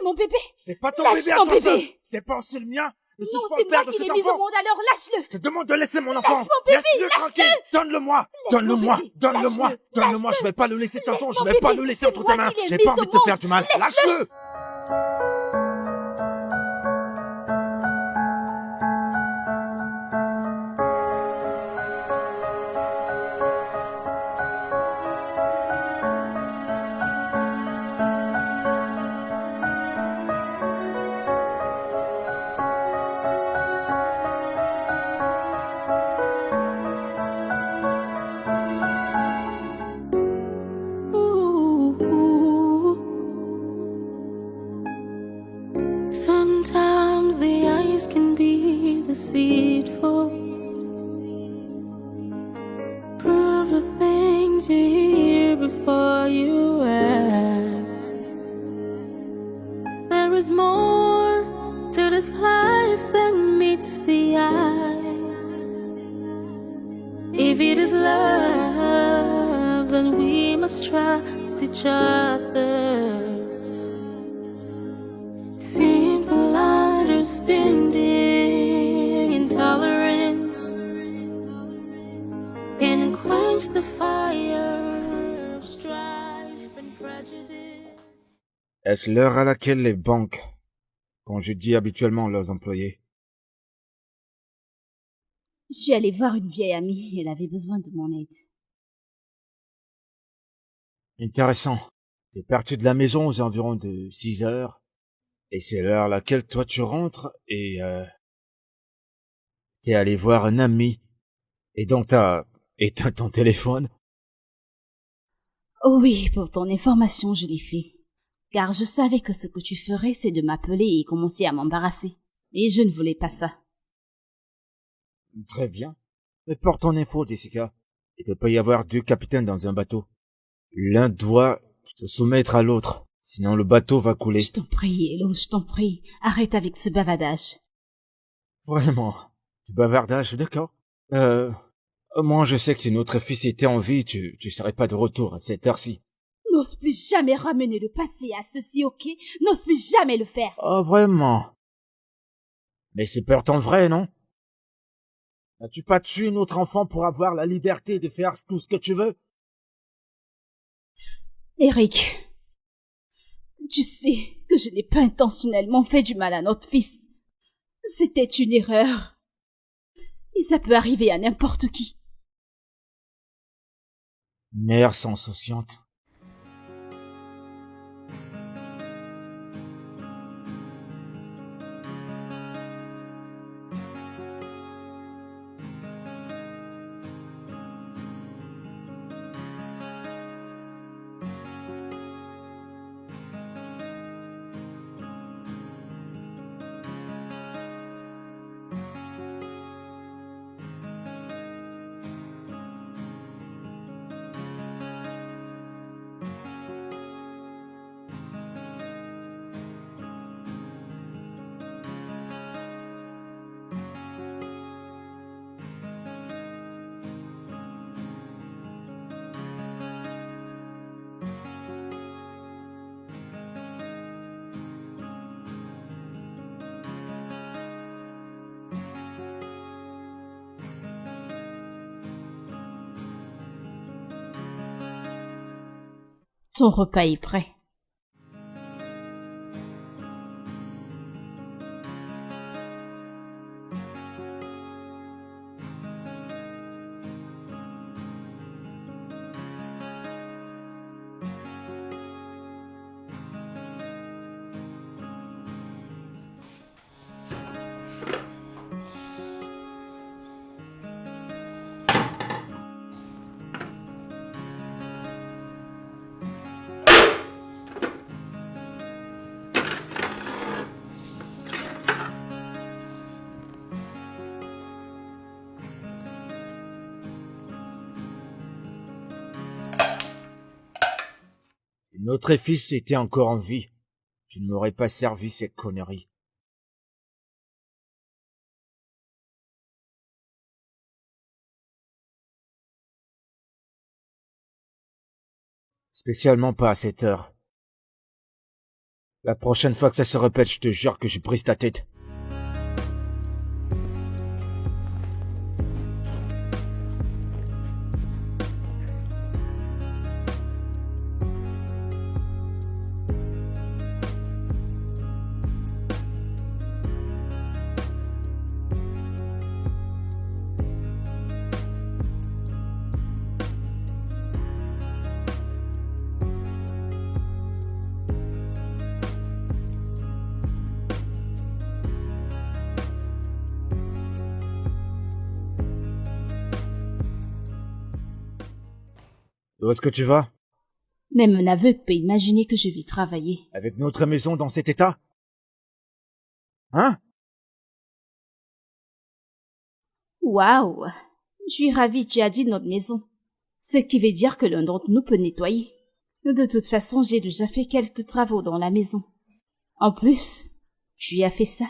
mon bébé. C'est pas ton Lâche bébé à mon toi seul. bébé. C'est pas aussi le mien. Je suis Non, pas c'est le père moi de qui cet l'ai mis au enfant. monde, alors lâche-le. Je te demande de laisser mon enfant. Lâche mon bébé, Laisse-le tranquille. Donne-le-moi. Laisse mon Donne-le-moi. bébé. Donne-le-moi. Lâche-le. Donne-le-moi. Lâche-le. Je vais pas le laisser de Laisse je mon vais pas bébé. le laisser C'est entre moi tes mains. qui l'ai J'ai mis pas au envie de te faire monde. du mal. Laisse-le. Lâche-le. Sometimes the eyes can be deceitful. Prove the things you hear before you act. There is more to this life than meets the eye. If it is love, then we must trust each other. Simple understanding and tolerance can quench the fire of strife and prejudice. Est-ce l'heure à laquelle les banques congédient habituellement leurs employés? Je suis allée voir une vieille amie. Elle avait besoin de mon aide. Intéressant. T'es parti de la maison aux environs de 6 heures. Et c'est l'heure à laquelle toi tu rentres et t'es allé voir un ami. Et donc t'as éteint ton téléphone. Oh oui, pour ton information, je l'ai fait. Car je savais que ce que tu ferais, c'est de m'appeler et commencer à m'embarrasser. Et je ne voulais pas ça. Très bien. Mais pour ton info, Jessica, il peut pas y avoir deux capitaines dans un bateau. L'un doit se soumettre à l'autre. Sinon le bateau va couler. Je t'en prie, Hello, je t'en prie. Arrête avec ce bavardage. Vraiment. Du bavardage, d'accord. Moi je sais que si notre fils était en vie, tu serais pas de retour à cette heure-ci. N'ose plus jamais ramener le passé à ceci, ok? N'ose plus jamais le faire. Oh, vraiment? Mais c'est pourtant vrai, non? N'as-tu pas tué notre enfant pour avoir la liberté de faire tout ce que tu veux? Eric, tu sais que je n'ai pas intentionnellement fait du mal à notre fils. C'était une erreur. Et ça peut arriver à n'importe qui. Mère sans insouciante. Ton repas est prêt. Si notre fils était encore en vie, tu ne m'aurais pas servi cette connerie. Spécialement pas à cette heure. La prochaine fois que ça se répète, je te jure que je brise ta tête. Où est-ce que tu vas? Même un aveugle peut imaginer que je vais travailler. Avec notre maison dans cet état? Hein? Waouh! Je suis ravie, tu as dit notre maison. Ce qui veut dire que l'un d'entre nous peut nettoyer. De toute façon, j'ai déjà fait quelques travaux dans la maison. En plus, tu as fait ça.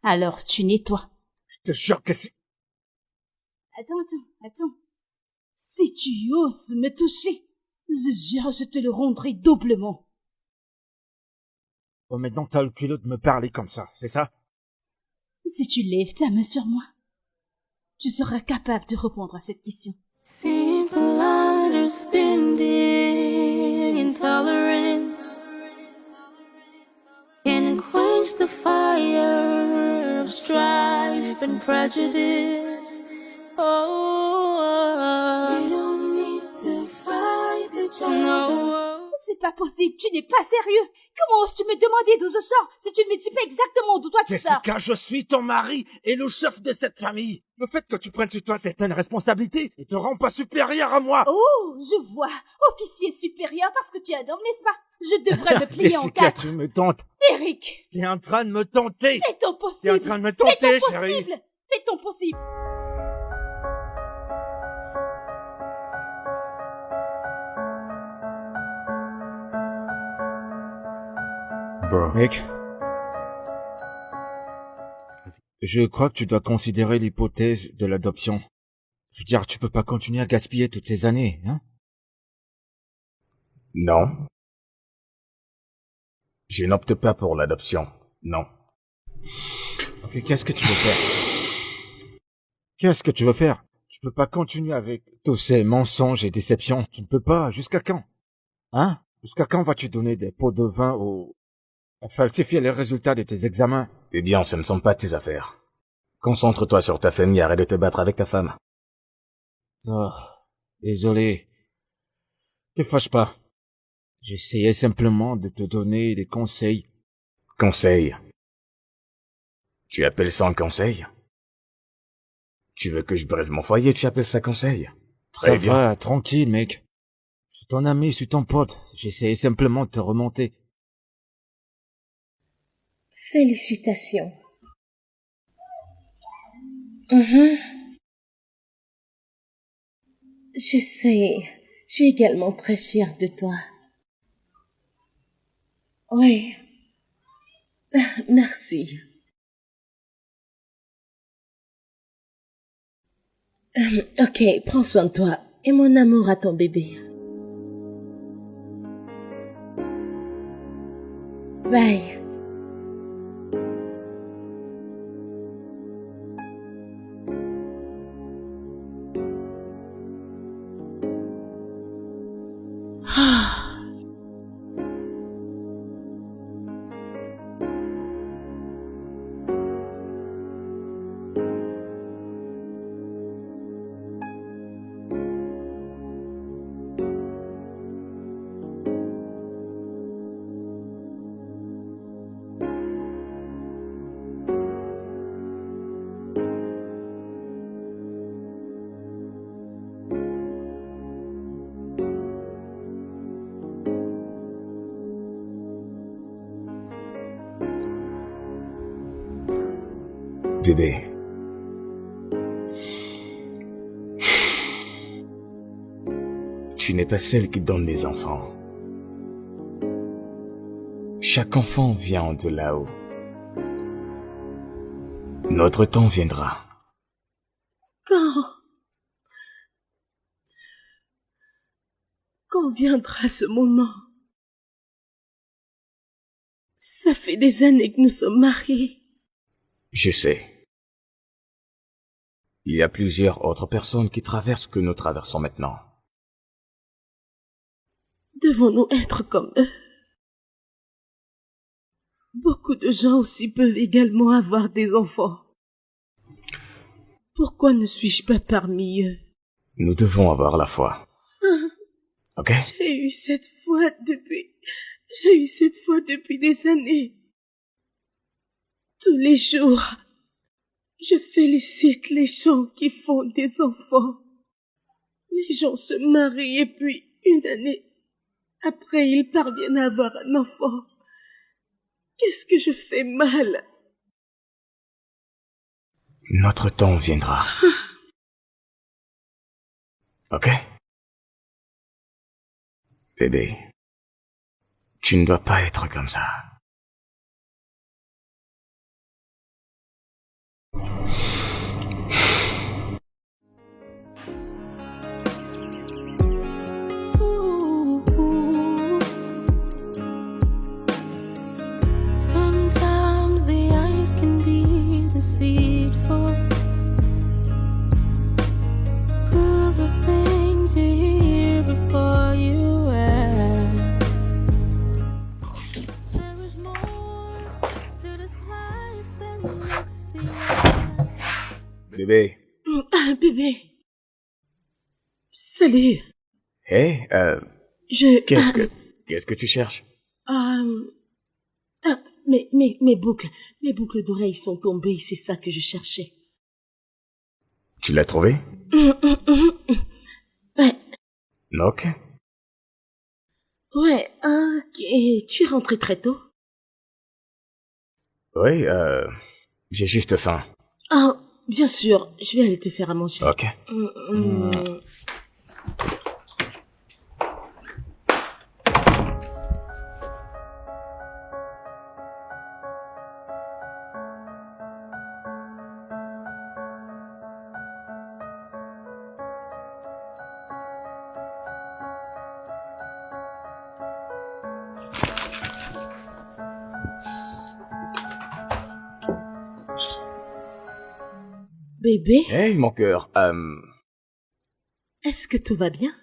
Alors, tu nettoies. Je te jure que c'est... Attends. Si tu oses me toucher, je jure, je te le rendrai doublement. Oh, maintenant t'as le culot de me parler comme ça, c'est ça? Si tu lèves ta main sur moi, tu seras capable de répondre à cette question. Simple understanding, intolerance can quench the fire of strife and prejudice. Oh, you don't need to fight each other. No. C'est pas possible, tu n'es pas sérieux. Comment oses-tu me demander d'où je sors si tu ne me dis pas exactement d'où toi tu sors? Jessica, je suis ton mari et le chef de cette famille. Le fait que tu prennes sur toi certaines responsabilités ne te rend pas supérieur à moi. Oh, je vois. Officier supérieur parce que tu es un homme, n'est-ce pas? Je devrais me plier en Jessica, quatre. tu me tentes. Eric, T'es en train de me tenter. fais ton T'es possible. en train de me Fais tenter, ton chérie. possible. Fais ton possible. Mec, je crois que tu dois considérer l'hypothèse de l'adoption. Je veux dire, tu peux pas continuer à gaspiller toutes ces années, hein? Non. Je n'opte pas pour l'adoption. Non. Ok, qu'est-ce que tu veux faire? Qu'est-ce que tu veux faire? Tu peux pas continuer avec tous ces mensonges et déceptions. Tu ne peux pas. Jusqu'à quand? Hein? Jusqu'à quand vas-tu donner des pots de vin à falsifier les résultats de tes examens? Eh bien, ce ne sont pas tes affaires. Concentre-toi sur ta famille et arrête de te battre avec ta femme. Oh, désolé. Te fâche pas. J'essayais simplement de te donner des conseils. Conseil. Tu appelles ça un conseil? Tu veux que je brise mon foyer, tu appelles ça conseil? Très Ça bien. va, tranquille, mec. Je suis ton ami, je suis ton pote. J'essayais simplement de te remonter. Félicitations. Mhm. Je sais, je suis également très fière de toi. Oui. Merci. Ok, prends soin de toi et mon amour à ton bébé. Bye. Bébé. Tu n'es pas celle qui donne les enfants. Chaque enfant vient de là-haut. Notre temps viendra. Quand viendra ce moment? Ça fait des années que nous sommes mariés. Je sais. Il y a plusieurs autres personnes qui traversent ce que nous traversons maintenant. Devons-nous être comme eux? Beaucoup de gens aussi peuvent également avoir des enfants. Pourquoi ne suis-je pas parmi eux? Nous devons avoir la foi. Ok? J'ai eu cette foi depuis des années. Tous les jours, je félicite les gens qui font des enfants. Les gens se marient et puis, une année après, ils parviennent à avoir un enfant. Qu'est-ce que je fais mal? Notre temps viendra. Ok? Bébé, tu ne dois pas être comme ça. Ooh. Sometimes the eyes can be deceitful. Prove the things you hear before you act. There is more to this life than meets the eye. Bébé. Ah, bébé. Salut. Hé, qu'est-ce que tu cherches? Mes boucles d'oreilles sont tombées, c'est ça que je cherchais. Tu l'as trouvé? Ouais, Ok. ouais, ok. Tu es rentré très tôt? Oui, j'ai juste faim. Ah, bien sûr, je vais aller te faire à manger. Ok. Bébé, Hey, mon cœur, est-ce que tout va bien?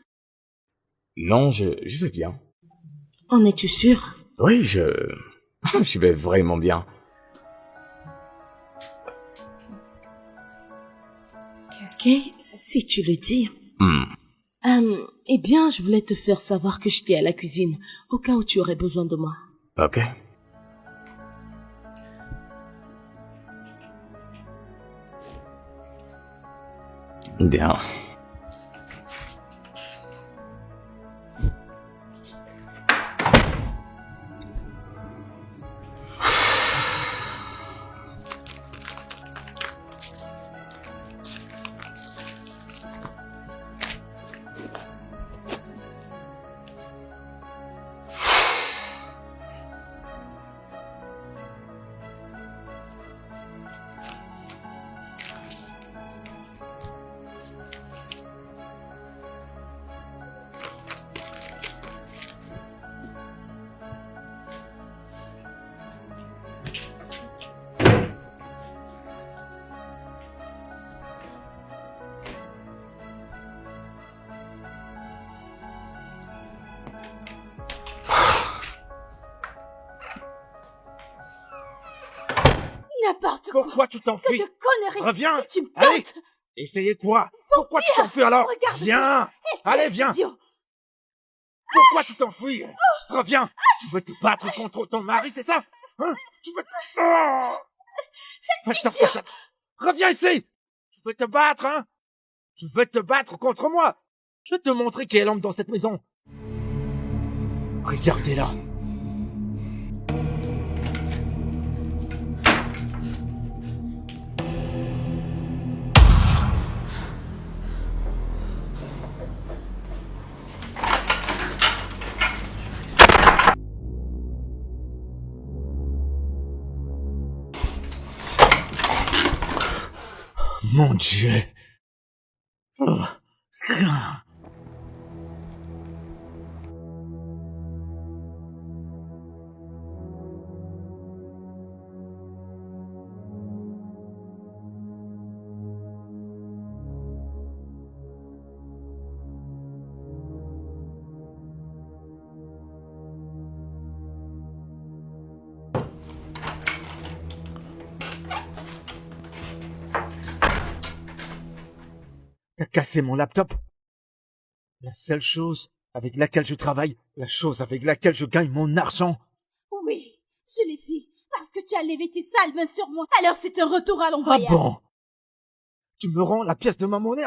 non, je vais bien. En es-tu sûr? Oui, je vais vraiment bien. Ok, si tu le dis. Hmm, Eh bien, je voulais te faire savoir que j'étais à la cuisine, au cas où tu aurais besoin de moi. ok. Bien. N'importe quoi. Pourquoi tu Que t'enfuis? de conneries. Reviens. Si tu me Allez. tentes. Essayez quoi? Pourquoi tu t'enfuis alors? Regarde. Viens. Allez, viens. Idiot. Pourquoi tu t'enfuis? Reviens. Tu veux te battre contre ton mari, c'est ça? Hein? Tu veux te... Oh! Attends. Reviens ici. Tu veux te battre, hein? Tu veux te battre contre moi? Je vais te montrer qui est l'homme dans cette maison. Regardez-la. Mon Dieu. Oh. T'as cassé mon laptop. La seule chose avec laquelle je travaille, la chose avec laquelle je gagne mon argent. Oui, je l'ai fait, parce que tu as levé tes sales mains sur moi. Alors c'est un retour à Ah l'envoyage. bon? Tu me rends la pièce de ma monnaie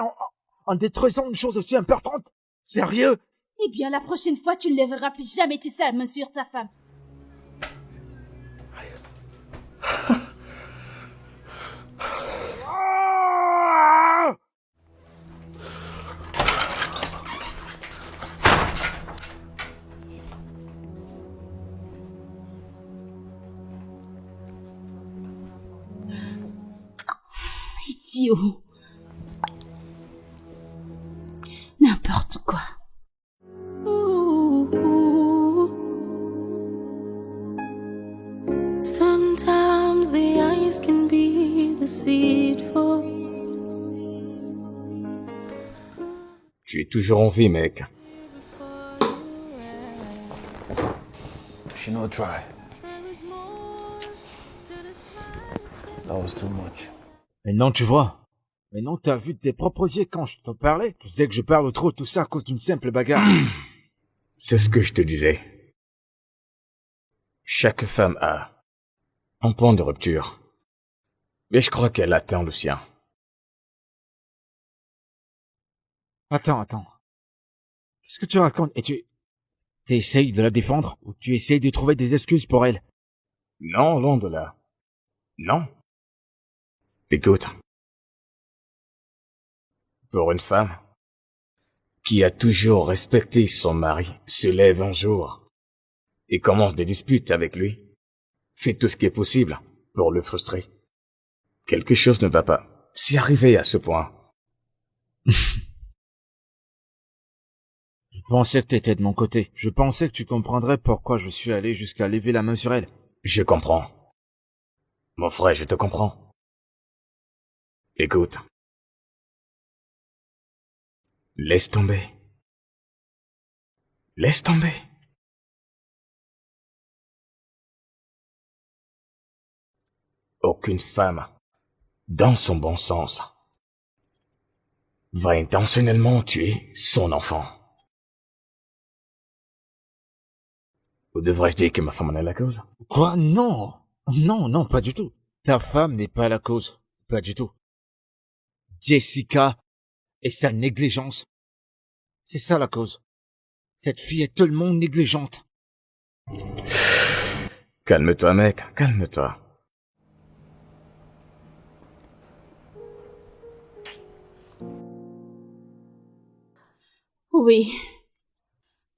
en détruisant une chose aussi importante? Sérieux? Eh bien, la prochaine fois, tu ne lèveras plus jamais tes sales mains sur ta femme. Ah! Idiot. N'importe quoi. Ooh. Sometimes the eyes can be deceitful. Tu es toujours en vie, mec. She no try. That was too much. Maintenant, tu vois. Maintenant, t'as vu de tes propres yeux quand je te parlais. Tu disais que je parle trop, tout ça à cause d'une simple bagarre. C'est ce que je te disais. Chaque femme a un point de rupture. Mais je crois qu'elle atteint le sien. Attends. Qu'est-ce que tu racontes? Et tu essayes de la défendre? Ou tu essayes de trouver des excuses pour elle? Non, loin de là. Non. Écoute. Pour une femme qui a toujours respecté son mari, se lève un jour et commence des disputes avec lui, fait tout ce qui est possible pour le frustrer. Quelque chose ne va pas. Si arrivé à ce point. Je pensais que t'étais de mon côté. Je pensais que tu comprendrais pourquoi je suis allé jusqu'à lever la main sur elle. Je comprends. Mon frère, je te comprends. Écoute. Laisse tomber. Laisse tomber. Aucune femme, dans son bon sens, va intentionnellement tuer son enfant. Ou devrais-je dire que ma femme en est la cause? Quoi? Non, pas du tout. Ta femme n'est pas la cause. Pas du tout. Jessica et sa négligence. C'est ça la cause. Cette fille est tellement négligente. Calme-toi, mec, calme-toi. Oui.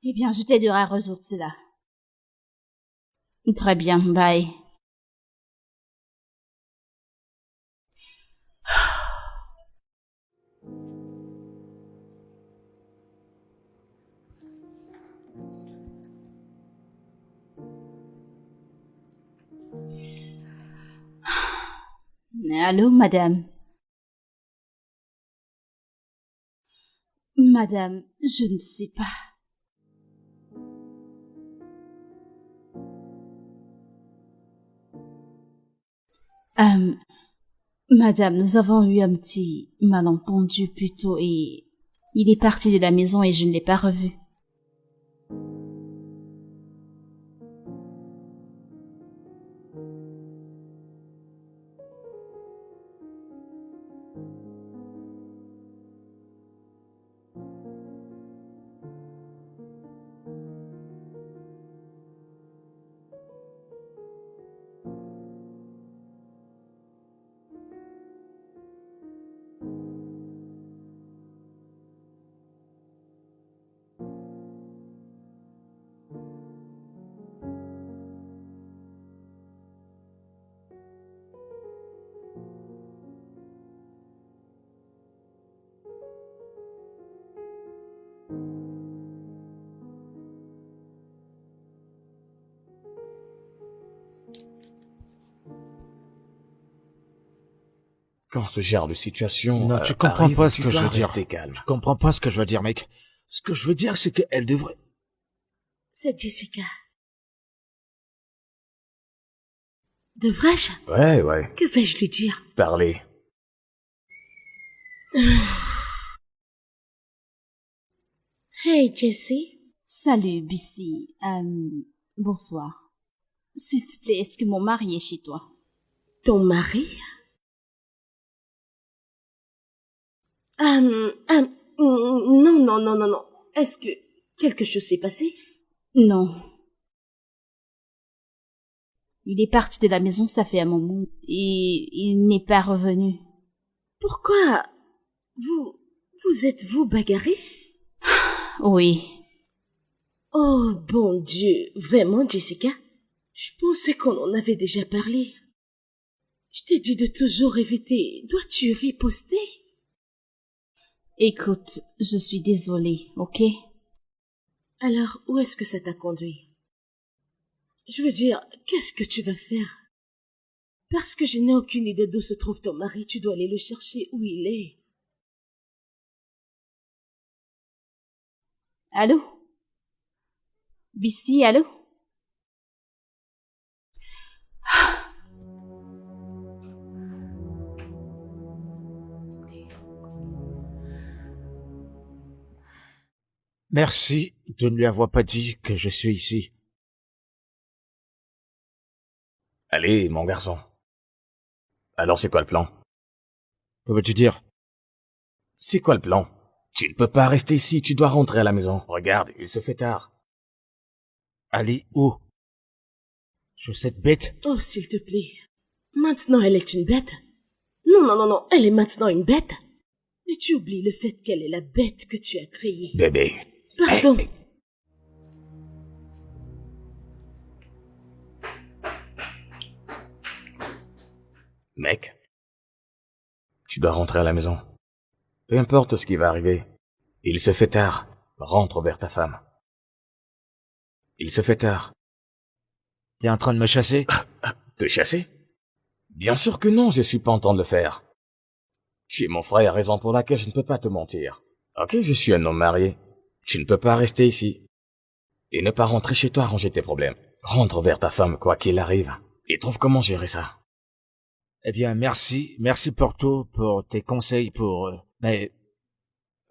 Eh bien, je t'aiderai à résoudre cela. Très bien, bye. Allô, madame. Madame, je ne sais pas. Madame, nous avons eu un petit malentendu plus tôt et il est parti de la maison et je ne l'ai pas revu. Quand ce genre de situation Non, tu comprends arrive, pas ce tu que je dois veux dire. rester calme. Je comprends pas ce que je veux dire, mec. Ce que je veux dire, c'est qu'elle devrait... C'est Jessica. Devrais-je? Ouais. Que vais-je lui dire? Parler. Hey, Jessie. Salut, Bissy. Bonsoir. S'il te plaît, est-ce que mon mari est chez toi? Ton mari? Non. Est-ce que quelque chose s'est passé? Non. Il est parti de la maison, ça fait un moment, et il n'est pas revenu. Pourquoi? Vous êtes-vous bagarré? Oui. Oh, bon Dieu. Vraiment, Jessica? Je pensais qu'on en avait déjà parlé. Je t'ai dit de toujours éviter. Dois-tu riposter? Écoute, je suis désolée, ok? Alors, où est-ce que ça t'a conduit? Je veux dire, qu'est-ce que tu vas faire? Parce que je n'ai aucune idée d'où se trouve ton mari, tu dois aller le chercher où il est. Allô? Bissy, allô? Merci de ne lui avoir pas dit que je suis ici. Allez, mon garçon. Alors c'est quoi le plan? Que veux-tu dire? C'est quoi le plan? Tu ne peux pas rester ici, tu dois rentrer à la maison. Regarde, il se fait tard. Aller où? Sur cette bête? Oh, s'il te plaît. Maintenant, elle est une bête? Non, elle est maintenant une bête? Mais tu oublies le fait qu'elle est la bête que tu as créée. Bébé. Pardon. Hey. Mec, tu dois rentrer à la maison. Peu importe ce qui va arriver. Il se fait tard. Rentre vers ta femme. Il se fait tard. T'es en train de me chasser? Te chasser? Bien sûr que non, je suis pas en train de le faire. Tu es mon frère, raison pour laquelle je ne peux pas te mentir. Ok, je suis un homme marié. Tu ne peux pas rester ici. Et ne pas rentrer chez toi ranger tes problèmes. Rentre vers ta femme quoi qu'il arrive. Et trouve comment gérer ça. Eh bien, merci Porto pour tes conseils mais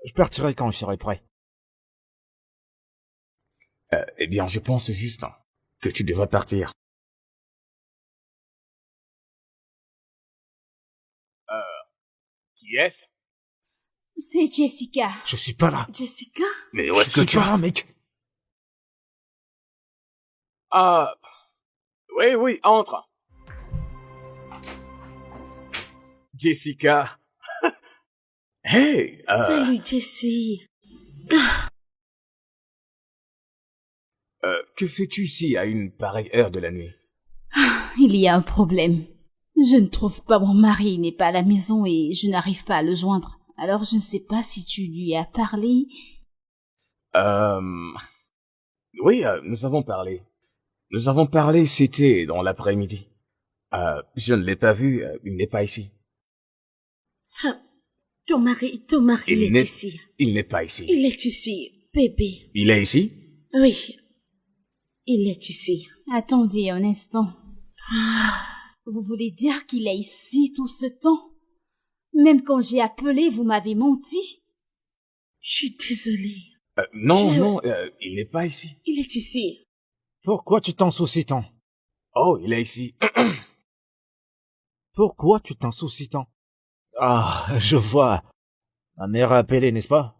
je partirai quand je serai prêt. Eh bien, je pense juste que tu devrais partir. Qui est-ce? C'est Jessica. Je suis pas là. Jessica? Mais où est-ce Je que suis tu pas vas? là, mec. Ah, oui, entre. Jessica. Hey, Salut, Jessie. que fais-tu ici à une pareille heure de la nuit? Il y a un problème. Je ne trouve pas mon mari, il n'est pas à la maison et je n'arrive pas à le joindre. Alors je ne sais pas si tu lui as parlé. Oui, nous avons parlé. Nous avons parlé, c'était dans l'après-midi. Je ne l'ai pas vu, il n'est pas ici. Ah, ton mari est ici. Il n'est pas ici. Il est ici, bébé. Il est ici? Oui, il est ici. Attendez un instant. Vous voulez dire qu'il est ici tout ce temps? Même quand j'ai appelé, vous m'avez menti? Je suis désolée. Non, il n'est pas ici. Il est ici. Pourquoi tu t'en soucies tant? Oh, il est ici. Pourquoi tu t'en soucies tant? Ah, je vois. Ma mère a appelé, n'est-ce pas?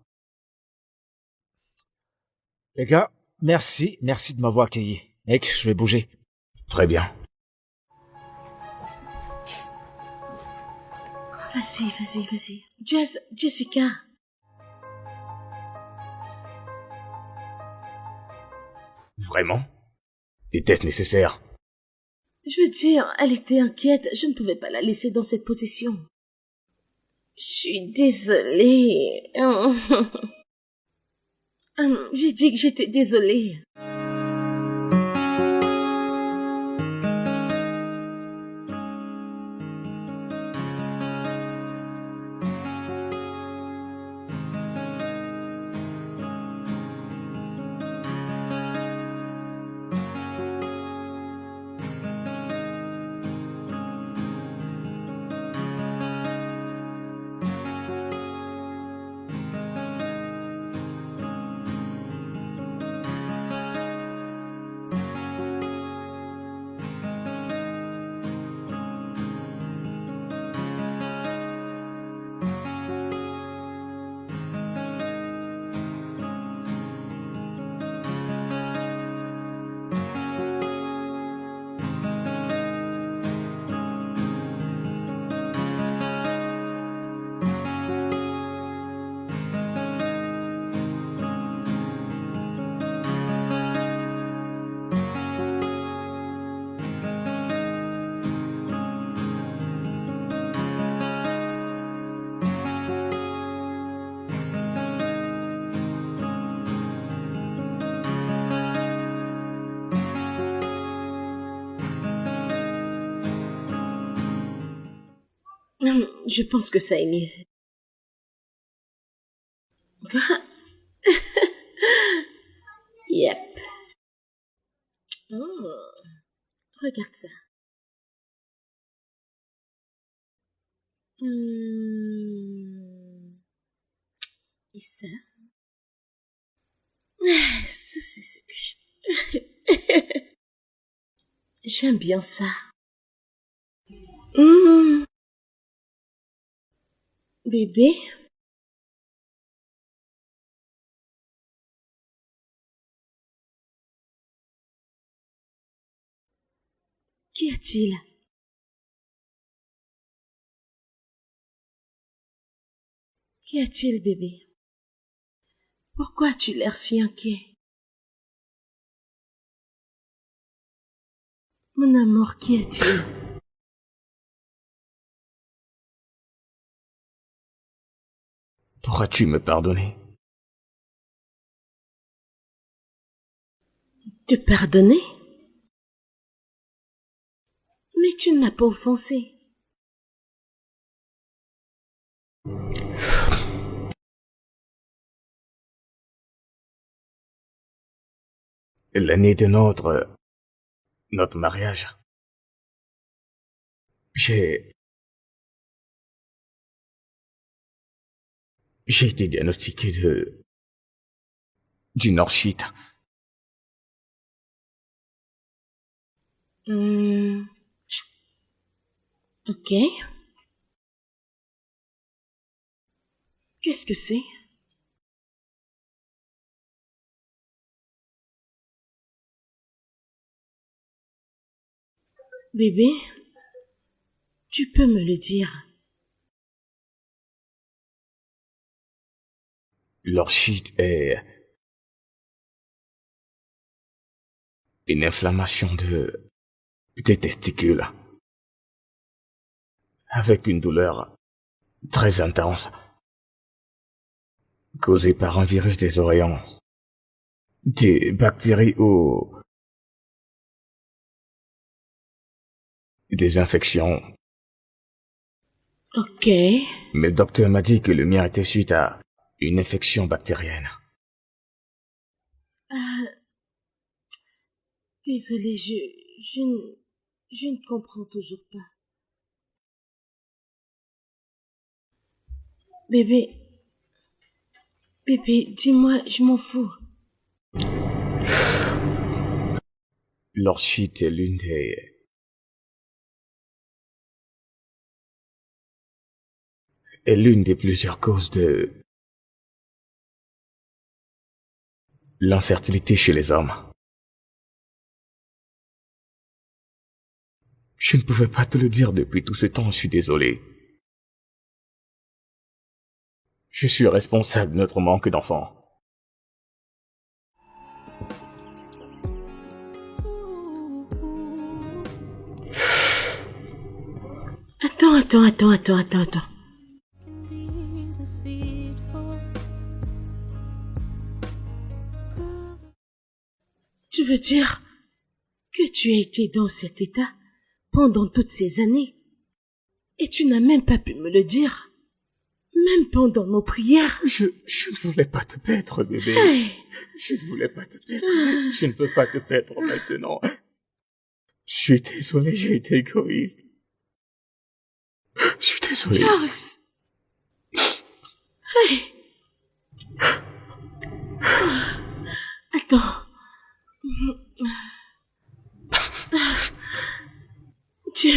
Les gars, merci de m'avoir accueilli. Mec, je vais bouger. Très bien. Vas-y. Jessica. Vraiment? Était-ce nécessaire? Je veux dire, elle était inquiète. Je ne pouvais pas la laisser dans cette position. Je suis désolée. J'ai dit que j'étais désolée. Je pense que ça est mieux. Yep. Oh, regarde ça. Et ça? Ça, c'est ce que j'aime bien ça. Bébé? Qu'y a-t-il? Qu'y a-t-il, bébé? Pourquoi as-tu l'air si inquiet? Mon amour, qu'y a-t-il? Pourras-tu me pardonner? Te pardonner? Mais tu ne m'as pas offensé. L'année de notre mariage, j'ai été diagnostiqué d'une orchite. Ok. Qu'est-ce que c'est? Bébé, tu peux me le dire. L'orchite est une inflammation des testicules, avec une douleur très intense, causée par un virus des oreillons, des bactéries ou des infections. Ok. Mais le docteur m'a dit que le mien était suite à une infection bactérienne. Désolée, je ne comprends toujours pas. Bébé, dis-moi, je m'en fous. L'orchite est l'une des plusieurs causes de l'infertilité chez les hommes. Je ne pouvais pas te le dire depuis tout ce temps, je suis désolé. Je suis responsable de notre manque d'enfants. Attends. Tu veux dire que tu as été dans cet état pendant toutes ces années et tu n'as même pas pu me le dire, même pendant nos prières? Je ne voulais pas te perdre, bébé. Hey. Je ne voulais pas te perdre. Je ne peux pas te perdre maintenant. Je suis désolé, j'ai été égoïste. Je suis désolé. Charles! Hey! Attends. Tu...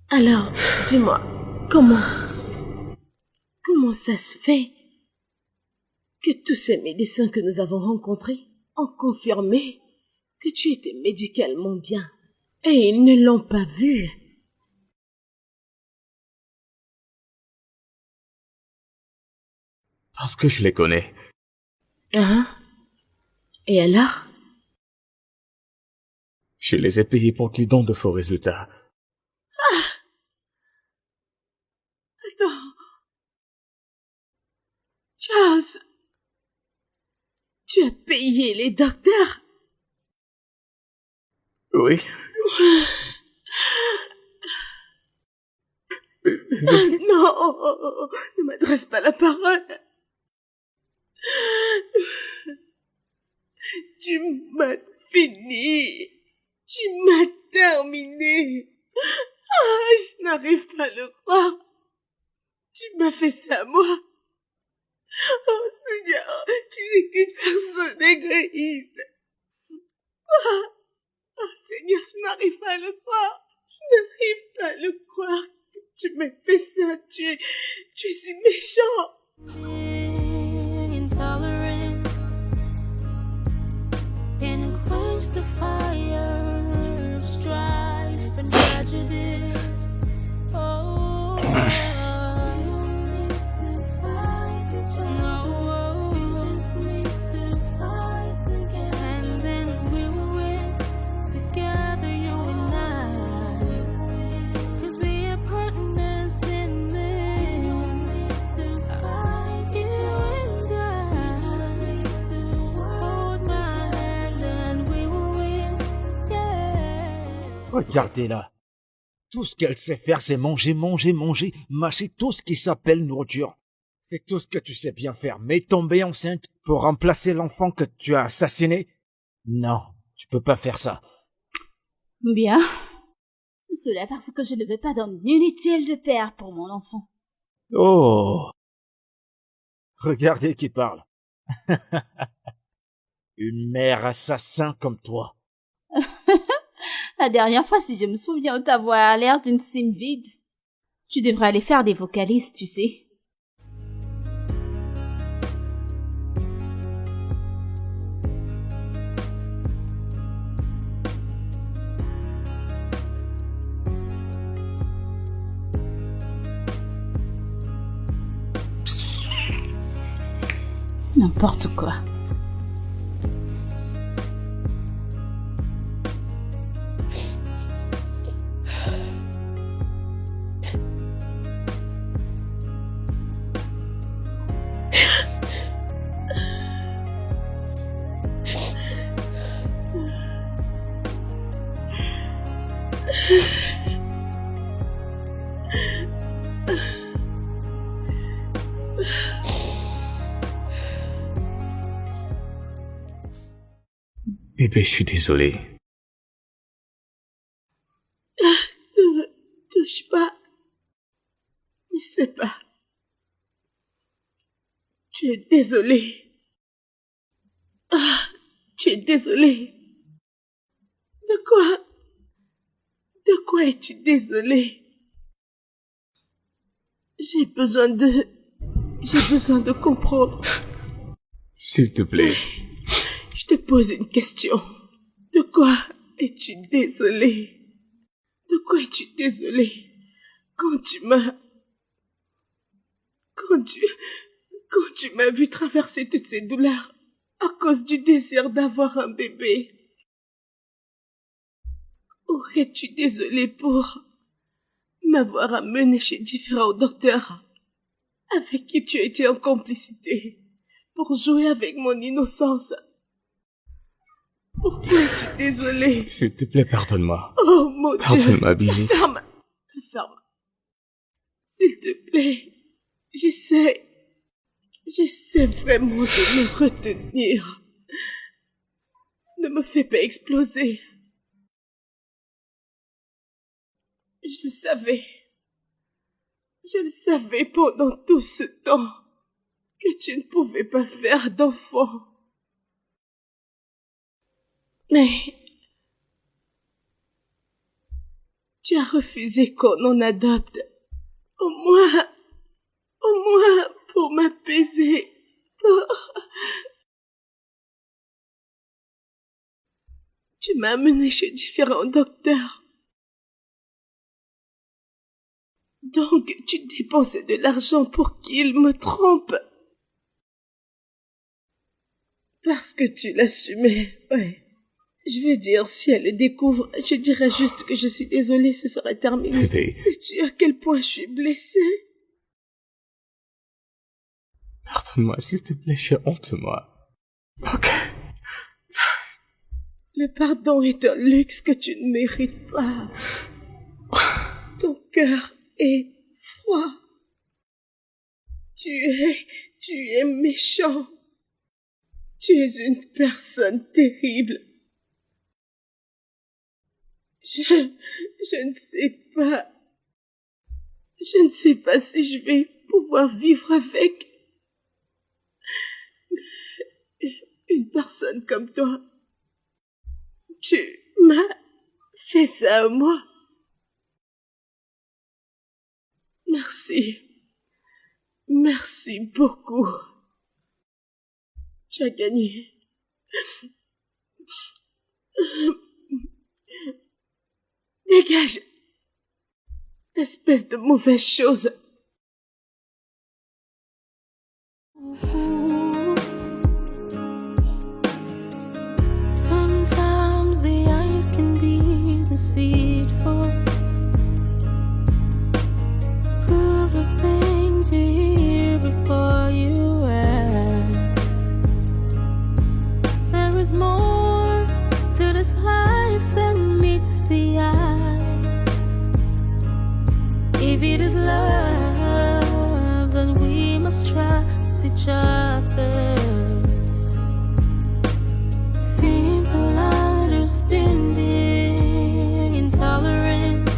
Alors, dis-moi, comment ça se fait que tous ces médecins que nous avons rencontrés ont confirmé que tu étais médicalement bien et ils ne l'ont pas vu? Parce que je les connais. Hein? Et alors? Je les ai payés pour qu'ils donnent de faux résultats. Attends. Charles, tu as payé les docteurs? Oui. Non, ne m'adresse pas la parole. Tu m'as fini. Tu m'as terminé. Ah, je n'arrive pas à le croire. Tu m'as fait ça à moi. Oh Seigneur, tu n'es qu'une personne égoïste. Oh Seigneur, je n'arrive pas à le croire. Je n'arrive pas à le croire. Tu m'as fait ça. Tu es si méchant. Intolerance can quench the fire of strife and prejudice. Oh, we don't need to fight each other. We just need to fight together. And then we will win together, you and I. 'Cause we are partners in this. You and I. Hold my hand and we will win. Yeah. Regardez-la. Tout ce qu'elle sait faire, c'est manger, manger, manger, mâcher tout ce qui s'appelle nourriture. C'est tout ce que tu sais bien faire. Mais tomber enceinte pour remplacer l'enfant que tu as assassiné? Non, tu peux pas faire ça. Bien. Cela parce que je ne veux pas d'un inutile de père pour mon enfant. Oh! Regardez qui parle. Une mère assassin comme toi. La dernière fois, si je me souviens, ta voix a l'air d'une cime vide. Tu devrais aller faire des vocalises, tu sais. N'importe quoi. Bébé, je suis désolé. Ne me touche pas. Ne sais pas. Tu es désolé. Ah, tu es désolé. De quoi? De quoi es-tu désolé? J'ai besoin de comprendre. S'il te plaît. Je te pose une question. De quoi es-tu désolé? De quoi es-tu désolé? Quand tu m'as vu traverser toutes ces douleurs à cause du désir d'avoir un bébé, aurais-tu désolé pour m'avoir amené chez différents docteurs avec qui tu étais en complicité pour jouer avec mon innocence? Pourquoi es-tu désolé? S'il te plaît, pardonne-moi. Oh mon Dieu! Pardonne-moi, Billy. Ferme! S'il te plaît, j'essaie vraiment de me retenir. Ne me fais pas exploser. Je le savais pendant tout ce temps que tu ne pouvais pas faire d'enfant. Mais tu as refusé qu'on en adopte. Au moins pour m'apaiser. Tu m'as amené chez différents docteurs. Donc tu dépensais de l'argent pour qu'ils me trompent. Parce que tu l'assumais, ouais. Je veux dire, si elle le découvre, je dirais juste que je suis désolée, ce serait terminé. Bébé. Sais-tu à quel point je suis blessée? Pardonne-moi, s'il te plaît, j'ai honte de moi. Ok. Le pardon est un luxe que tu ne mérites pas. Ton cœur est froid. Tu es méchant. Tu es une personne terrible. Je ne sais pas si je vais pouvoir vivre avec une personne comme toi. Tu m'as fait ça à moi. Merci. Merci beaucoup. Tu as gagné. Dégage. Espèce de mauvaise chose. Sometimes the eyes can be deceitful. Prove the things you hear before you act. There is more to this life than meets the eye. If it is love, then we must trust each other. Simple understanding, intolerance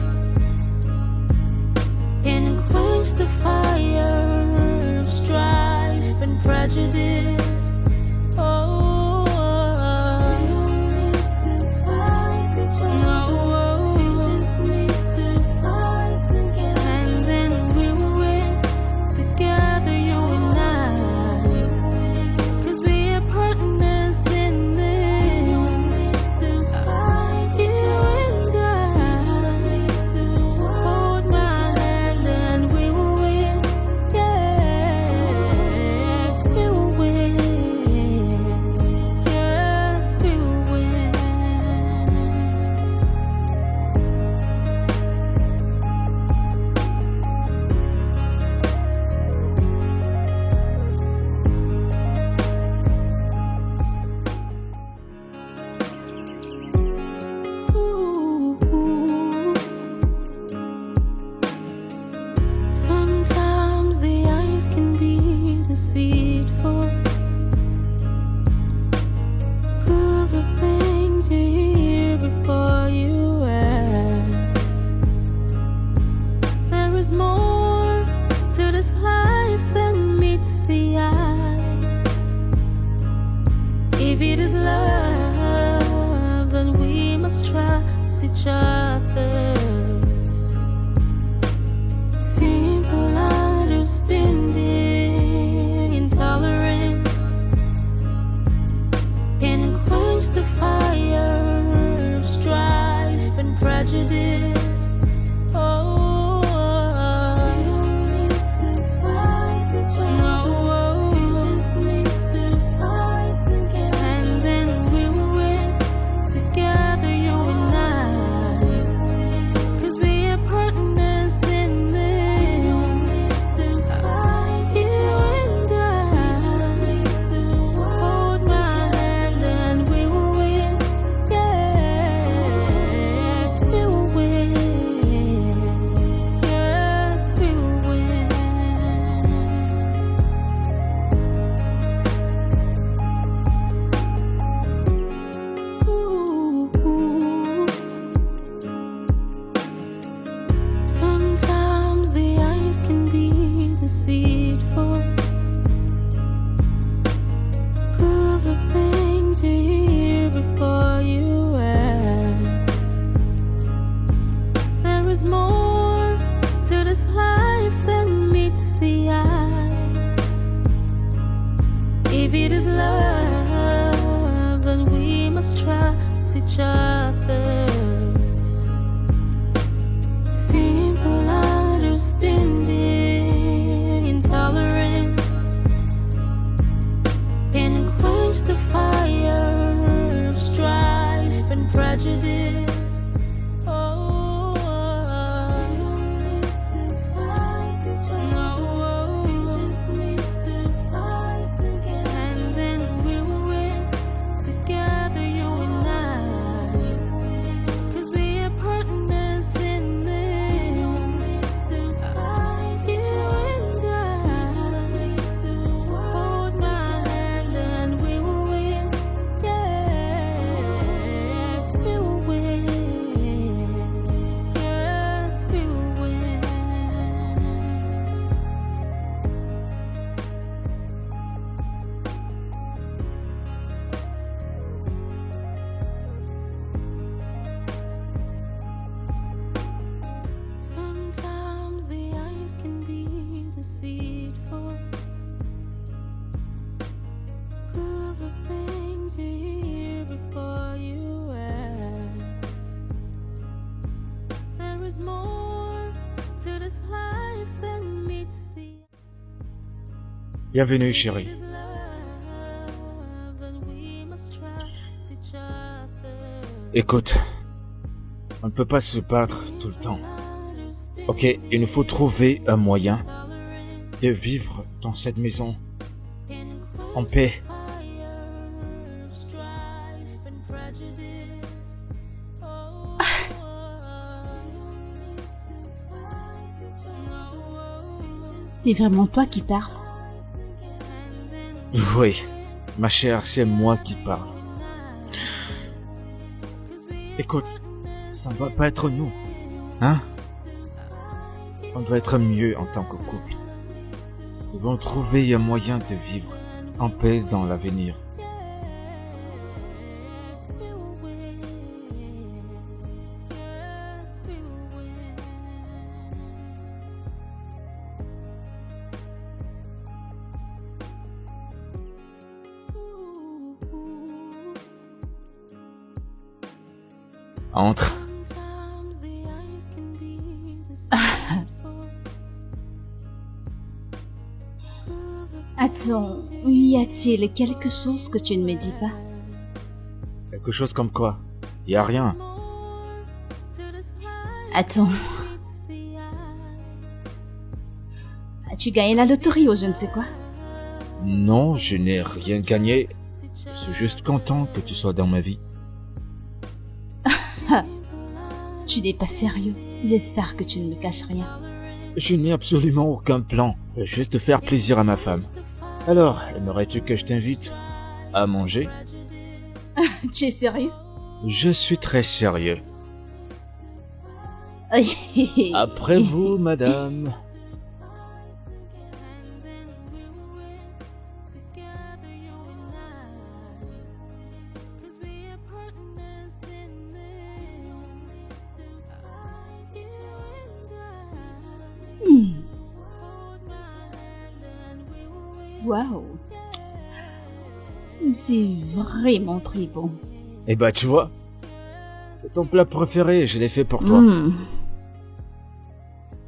can quench the fire of strife and prejudice. Oh, we don't need to fight each other. No, we just need to fight together. And then we will win together, you and I. 'Cause we are partners in this. You and I. Hold my hand and we will win. Yes, we will win. Yes, we will win. Ooh. Sometimes the eyes can be deceitful. Prove the things you hear before you act. There is more to this life than meets the eye. If it is love, then we must trust each other. Simple understanding, intolerance can quench the fire of strife and prejudice. Oh, we don't need to fight each other. No, we just need to fight together. And then we will win together, you and I. 'Cause we are partners in this. You and I. Hold my hand and we will win. Yes, we will win. Yes, we will win. Ooh. Sometimes the eyes can be deceitful. Prove the things you hear before you act. There is more to this life than meets the eye. If it is love, then we must trust each other. Simple understanding, intolerance can quench the fire of strife and prejudice. Oh, we don't need to fight each other. No, we just need to fight together. And then we will win together, you and I. Bienvenue, chérie. Écoute, on ne peut pas se battre tout le temps. Ok, il nous faut trouver un moyen de vivre dans cette maison en paix. C'est vraiment toi qui parles. Oui, ma chère, c'est moi qui parle. Écoute, ça ne va pas être nous, hein? On doit être mieux en tant que couple. Nous devons trouver un moyen de vivre en paix dans l'avenir. Entre. Attends, y a-t-il quelque chose que tu ne me dis pas? Quelque chose comme quoi? Y a rien. Attends. As-tu gagné la loterie ou je ne sais quoi? Non, je n'ai rien gagné. Je suis juste content que tu sois dans ma vie. Tu n'es pas sérieux. J'espère que tu ne me caches rien. Je n'ai absolument aucun plan. Je veux juste faire plaisir à ma femme. Alors, aimerais-tu que je t'invite à manger? Tu es sérieux? Je suis très sérieux. Après vous, madame. Waouh. C'est vraiment très bon. Eh bah, tu vois, c'est ton plat préféré, je l'ai fait pour toi.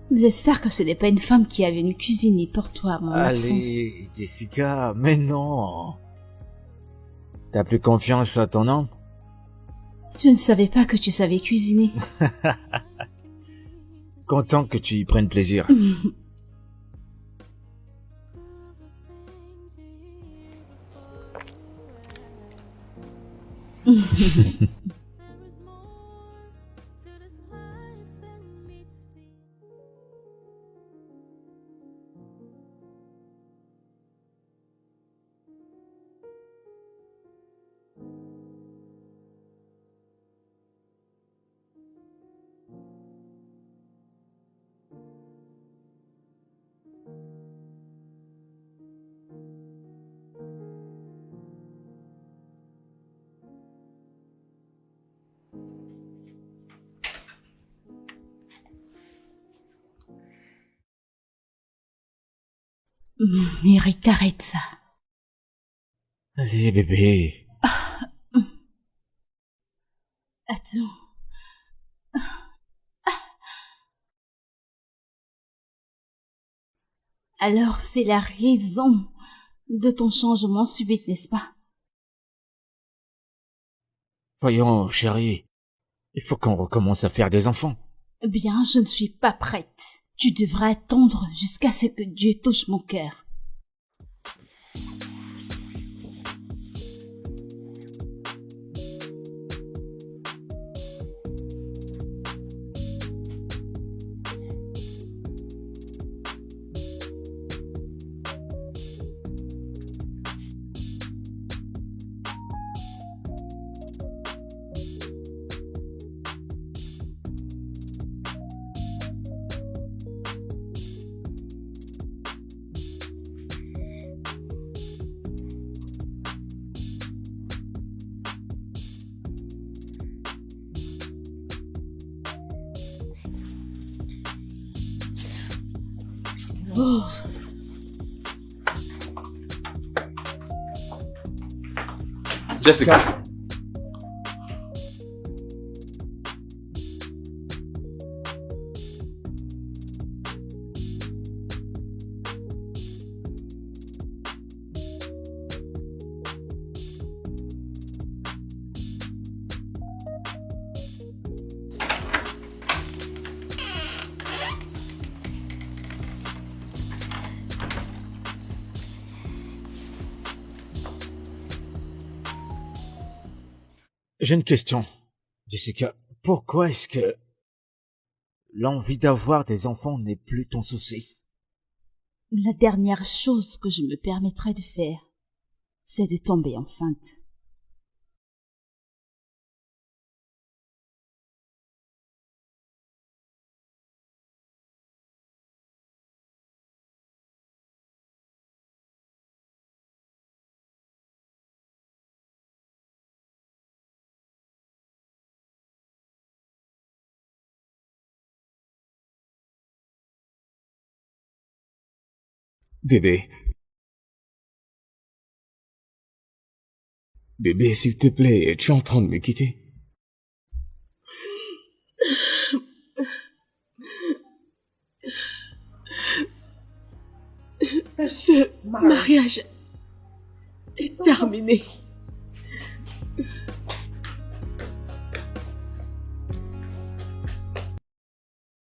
J'espère que ce n'est pas une femme qui est venue cuisiner pour toi en mon absence. Allez, Jessica, mais non. T'as plus confiance à ton homme? Je ne savais pas que tu savais cuisiner. Content que tu y prennes plaisir. Eric, arrête ça. Allez, bébé. Attends. Alors, c'est la raison de ton changement subit, n'est-ce pas? Voyons, chérie. Il faut qu'on recommence à faire des enfants. Bien, je ne suis pas prête. Tu devras attendre jusqu'à ce que Dieu touche mon cœur. Oh, Jessica. J'ai une question. Jessica, pourquoi est-ce que l'envie d'avoir des enfants n'est plus ton souci? La dernière chose que je me permettrais de faire, c'est de tomber enceinte. Bébé. Bébé, s'il te plaît, tu es en train de me quitter? Ce mariage est terminé.